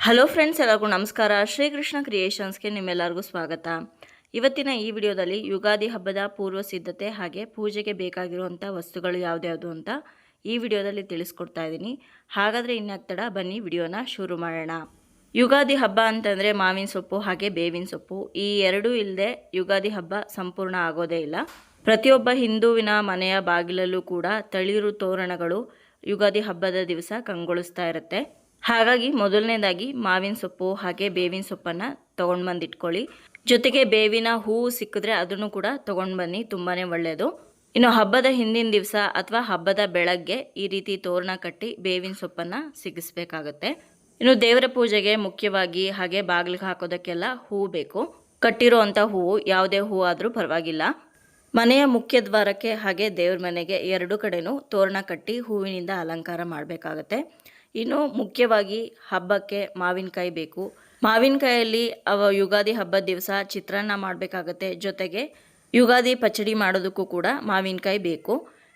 Hello friends, ಎಲ್ಲರಿಗೂ ನಮಸ್ಕಾರ. ಶ್ರೀಕೃಷ್ಣ ಕ್ರಿಯೇಷನ್ಸ್ಗೆ ನಿಮ್ಮೆಲ್ಲರಿಗೂ ಸ್ವಾಗತ. ಇವತ್ತಿನ ಈ ವಿಡಿಯೋದಲ್ಲಿ ಯುಗಾದಿ ಹಬ್ಬದ ಪೂರ್ವ ಸಿದ್ಧತೆ ಹಾಗೆ ಪೂಜೆಗೆ ಬೇಕಾಗಿರುವಂಥ ವಸ್ತುಗಳು ಯಾವ್ದ್ಯಾವುದು ಅಂತ ಈ ವಿಡಿಯೋದಲ್ಲಿ ತಿಳಿಸ್ಕೊಡ್ತಾ ಇದ್ದೀನಿ. ಹಾಗಾದರೆ ಇನ್ಯಾಕ್ತಡ ಬನ್ನಿ ವಿಡಿಯೋನ ಶುರು ಮಾಡೋಣ. ಯುಗಾದಿ ಹಬ್ಬ ಅಂತಂದರೆ ಮಾವಿನ ಸೊಪ್ಪು ಹಾಗೆ ಬೇವಿನ ಸೊಪ್ಪು ಈ ಎರಡೂ ಇಲ್ಲದೆ ಯುಗಾದಿ ಹಬ್ಬ ಸಂಪೂರ್ಣ ಆಗೋದೇ ಇಲ್ಲ. ಪ್ರತಿಯೊಬ್ಬ ಹಿಂದೂವಿನ ಮನೆಯ ಬಾಗಿಲಲ್ಲೂ ಕೂಡ ತಳಿರು ತೋರಣಗಳು ಯುಗಾದಿ ಹಬ್ಬದ ದಿವಸ ಕಂಗೊಳಿಸ್ತಾ ಇರುತ್ತೆ. ಹಾಗಾಗಿ ಮೊದಲನೇದಾಗಿ ಮಾವಿನ ಸೊಪ್ಪು ಹಾಗೆ ಬೇವಿನ ಸೊಪ್ಪನ್ನು ತೊಗೊಂಡು ಬಂದು ಇಟ್ಕೊಳ್ಳಿ. ಜೊತೆಗೆ ಬೇವಿನ ಹೂವು ಸಿಕ್ಕಿದ್ರೆ ಅದನ್ನು ಕೂಡ ತೊಗೊಂಡು ಬನ್ನಿ, ತುಂಬಾ ಒಳ್ಳೆಯದು. ಇನ್ನು ಹಬ್ಬದ ಹಿಂದಿನ ದಿವಸ ಅಥವಾ ಹಬ್ಬದ ಬೆಳಗ್ಗೆ ಈ ರೀತಿ ತೋರಣ ಕಟ್ಟಿ ಬೇವಿನ ಸೊಪ್ಪನ್ನು ಸಿಗಿಸ್ಬೇಕಾಗತ್ತೆ. ಇನ್ನು ದೇವರ ಪೂಜೆಗೆ ಮುಖ್ಯವಾಗಿ ಹಾಗೆ ಬಾಗಿಲಿಗೆ ಹಾಕೋದಕ್ಕೆಲ್ಲ ಹೂವು ಬೇಕು. ಕಟ್ಟಿರೋ ಅಂಥ ಹೂವು ಯಾವುದೇ ಹೂವು ಆದರೂ ಪರವಾಗಿಲ್ಲ. ಮನೆಯ ಮುಖ್ಯ ದ್ವಾರಕ್ಕೆ ಹಾಗೆ ದೇವ್ರ ಮನೆಗೆ ಎರಡು ಕಡೆನೂ ತೋರಣ ಕಟ್ಟಿ ಹೂವಿನಿಂದ ಅಲಂಕಾರ ಮಾಡಬೇಕಾಗತ್ತೆ. ಇನ್ನು ಮುಖ್ಯವಾಗಿ ಹಬ್ಬಕ್ಕೆ ಮಾವಿನಕಾಯಿ ಬೇಕು. ಮಾವಿನಕಾಯಲ್ಲಿ ಯುಗಾದಿ ಹಬ್ಬದ ದಿವಸ ಚಿತ್ರಾನ್ನ ಮಾಡಬೇಕಾಗತ್ತೆ. ಜೊತೆಗೆ ಯುಗಾದಿ ಪಚಡಿ ಮಾಡೋದಕ್ಕೂ ಕೂಡ ಮಾವಿನಕಾಯಿ ಬೇಕು.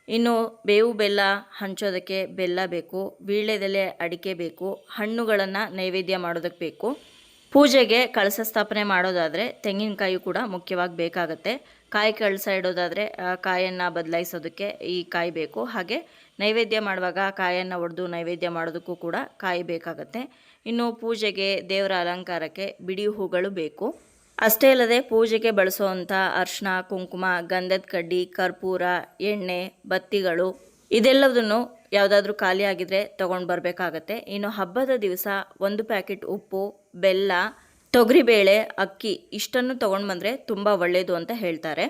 ಇನ್ನು ಬೇವು ಬೆಲ್ಲ ಹಂಚೋದಕ್ಕೆ ಬೆಲ್ಲ ಬೇಕು. ವೀಳ್ಯದೆಲೆ ಅಡಿಕೆ ಬೇಕು. ಹಣ್ಣುಗಳನ್ನು ನೈವೇದ್ಯ ಮಾಡೋದಕ್ಕೆ ಬೇಕು. ಪೂಜೆಗೆ ಕಳಸ ಸ್ಥಾಪನೆ ಮಾಡೋದಾದರೆ ತೆಂಗಿನಕಾಯಿ ಕೂಡ ಮುಖ್ಯವಾಗಿ ಬೇಕಾಗುತ್ತೆ. ಕಾಯಿ ಕಳಸ ಇಡೋದಾದರೆ ಕಾಯನ್ನು ಬದಲಾಯಿಸೋದಕ್ಕೆ ಈ ಕಾಯಿ ಬೇಕು. ಹಾಗೆ ನೈವೇದ್ಯ ಮಾಡುವಾಗ ಕಾಯನ್ನು ಒಡೆದು ನೈವೇದ್ಯ ಮಾಡೋದಕ್ಕೂ ಕೂಡ ಕಾಯಿ ಬೇಕಾಗತ್ತೆ. ಇನ್ನು ಪೂಜೆಗೆ ದೇವರ ಅಲಂಕಾರಕ್ಕೆ ಬಿಡಿ ಹೂಗಳು ಬೇಕು. ಅಷ್ಟೇ ಅಲ್ಲದೆ ಪೂಜೆಗೆ ಬಳಸುವಂಥ ಅರಿಶಿನ, ಕುಂಕುಮ, ಗಂಧದ ಕಡ್ಡಿ, ಕರ್ಪೂರ, ಎಣ್ಣೆ, ಬತ್ತಿಗಳು ಇದೆಲ್ಲದನ್ನು ಯಾವುದಾದ್ರೂ ಖಾಲಿ ಆಗಿದ್ರೆ ತೊಗೊಂಡು ಬರಬೇಕಾಗತ್ತೆ. ಇನ್ನು ಹಬ್ಬದ ದಿವಸ 1 ಪ್ಯಾಕೆಟ್ ಉಪ್ಪು, ಬೆಲ್ಲ, ತೊಗರಿಬೇಳೆ, ಅಕ್ಕಿ ಇಷ್ಟನ್ನು ತೊಗೊಂಡು ಬಂದರೆ ತುಂಬ ಒಳ್ಳೆಯದು ಅಂತ ಹೇಳ್ತಾರೆ.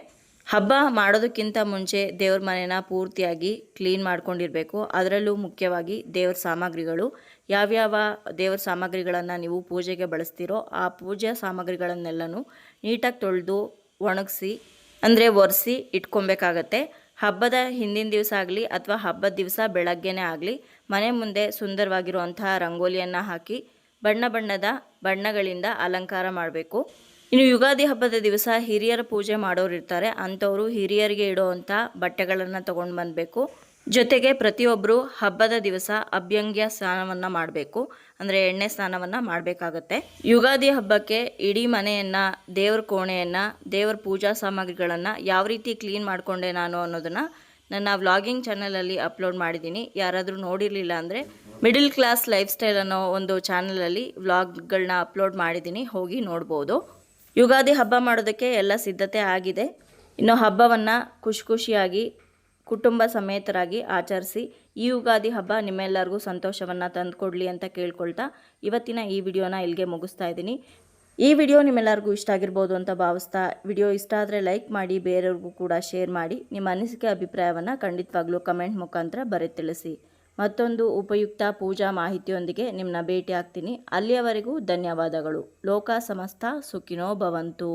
ಹಬ್ಬ ಮಾಡೋದಕ್ಕಿಂತ ಮುಂಚೆ ದೇವ್ರ ಮನೆನ ಪೂರ್ತಿಯಾಗಿ ಕ್ಲೀನ್ ಮಾಡ್ಕೊಂಡಿರಬೇಕು. ಅದರಲ್ಲೂ ಮುಖ್ಯವಾಗಿ ದೇವ್ರ ಸಾಮಗ್ರಿಗಳು ಯಾವ್ಯಾವ ದೇವ್ರ ಸಾಮಗ್ರಿಗಳನ್ನು ನೀವು ಪೂಜೆಗೆ ಬಳಸ್ತೀರೋ ಆ ಪೂಜಾ ಸಾಮಗ್ರಿಗಳನ್ನೆಲ್ಲನೂ ನೀಟಾಗಿ ತೊಳೆದು ಒಣಗಿಸಿ ಅಂದರೆ ಒರೆಸಿ ಇಟ್ಕೊಬೇಕಾಗತ್ತೆ. ಹಬ್ಬದ ಹಿಂದಿನ ದಿವಸ ಆಗಲಿ ಅಥವಾ ಹಬ್ಬದ ದಿವಸ ಬೆಳಗ್ಗೆನೇ ಆಗಲಿ ಮನೆ ಮುಂದೆ ಸುಂದರವಾಗಿರುವಂತಹ ರಂಗೋಲಿಯನ್ನು ಹಾಕಿ ಬಣ್ಣ ಬಣ್ಣದ ಬಣ್ಣಗಳಿಂದ ಅಲಂಕಾರ ಮಾಡಬೇಕು. ಇನ್ನು ಯುಗಾದಿ ಹಬ್ಬದ ದಿವಸ ಹಿರಿಯರ ಪೂಜೆ ಮಾಡೋರು ಇರ್ತಾರೆ. ಅಂಥವರು ಹಿರಿಯರಿಗೆ ಇಡುವಂಥ ಬಟ್ಟೆಗಳನ್ನು ತೊಗೊಂಡು ಬಂದಬೇಕು. ಜೊತೆಗೆ ಪ್ರತಿಯೊಬ್ಬರು ಹಬ್ಬದ ದಿವಸ ಅಭ್ಯಂಗ್ಯ ಸ್ನಾನವನ್ನು ಮಾಡಬೇಕು, ಅಂದರೆ ಎಣ್ಣೆ ಸ್ನಾನವನ್ನು ಮಾಡಬೇಕಾಗತ್ತೆ. ಯುಗಾದಿ ಹಬ್ಬಕ್ಕೆ ಇಡೀ ಮನೆಯನ್ನು, ದೇವ್ರ ಕೋಣೆಯನ್ನು, ದೇವ್ರ ಪೂಜಾ ಸಾಮಗ್ರಿಗಳನ್ನು ಯಾವ ರೀತಿ ಕ್ಲೀನ್ ಮಾಡಿಕೊಂಡೆ ನಾನು ಅನ್ನೋದನ್ನು ನನ್ನ ವ್ಲಾಗಿಂಗ್ ಚಾನಲಲ್ಲಿ ಅಪ್ಲೋಡ್ ಮಾಡಿದ್ದೀನಿ. ಯಾರಾದರೂ ನೋಡಿರಲಿಲ್ಲ ಅಂದರೆ ಮಿಡಲ್ ಕ್ಲಾಸ್ ಲೈಫ್ ಸ್ಟೈಲ್ ಅನ್ನೋ ಒಂದು ಚಾನಲಲ್ಲಿ ವ್ಲಾಗ್ಗಳನ್ನ ಅಪ್ಲೋಡ್ ಮಾಡಿದ್ದೀನಿ, ಹೋಗಿ ನೋಡ್ಬೋದು. ಯುಗಾದಿ ಹಬ್ಬ ಮಾಡೋದಕ್ಕೆ ಎಲ್ಲ ಸಿದ್ಧತೆ ಆಗಿದೆ. ಇನ್ನು ಹಬ್ಬವನ್ನು ಖುಷಿಯಾಗಿ ಕುಟುಂಬ ಸಮೇತರಾಗಿ ಆಚರಿಸಿ ಈ ಯುಗಾದಿ ಹಬ್ಬ ನಿಮ್ಮೆಲ್ಲರಿಗೂ ಸಂತೋಷವನ್ನು ತಂದುಕೊಡ್ಲಿ ಅಂತ ಕೇಳ್ಕೊಳ್ತಾ ಇವತ್ತಿನ ಈ ವಿಡಿಯೋನ ಇಲ್ಲಿಗೆ ಮುಗಿಸ್ತಾ ಇದ್ದೀನಿ. ಈ ವಿಡಿಯೋ ನಿಮ್ಮೆಲ್ಲರಿಗೂ ಇಷ್ಟ ಆಗಿರ್ಬೋದು ಅಂತ ಭಾವಿಸ್ತಾ, ವಿಡಿಯೋ ಇಷ್ಟ ಆದರೆ ಲೈಕ್ ಮಾಡಿ, ಬೇರೆಯವ್ರಿಗೂ ಕೂಡ ಶೇರ್ ಮಾಡಿ. ನಿಮ್ಮ ಅನಿಸಿಕೆ ಅಭಿಪ್ರಾಯವನ್ನು ಖಂಡಿತವಾಗ್ಲೂ ಕಮೆಂಟ್ ಮುಖಾಂತರ ಬರೆದು ತಿಳಿಸಿ. ಮತ್ತೊಂದು ಉಪಯುಕ್ತ ಪೂಜಾ ಮಾಹಿತಿಯೊಂದಿಗೆ ನಿಮ್ಮನ್ನ ಭೇಟಿ ಆಗ್ತೀನಿ. ಅಲ್ಲಿಯವರೆಗೂ ಧನ್ಯವಾದಗಳು. ಲೋಕ ಸಮಸ್ತ ಸುಖಿನೋ ಭವಂತು.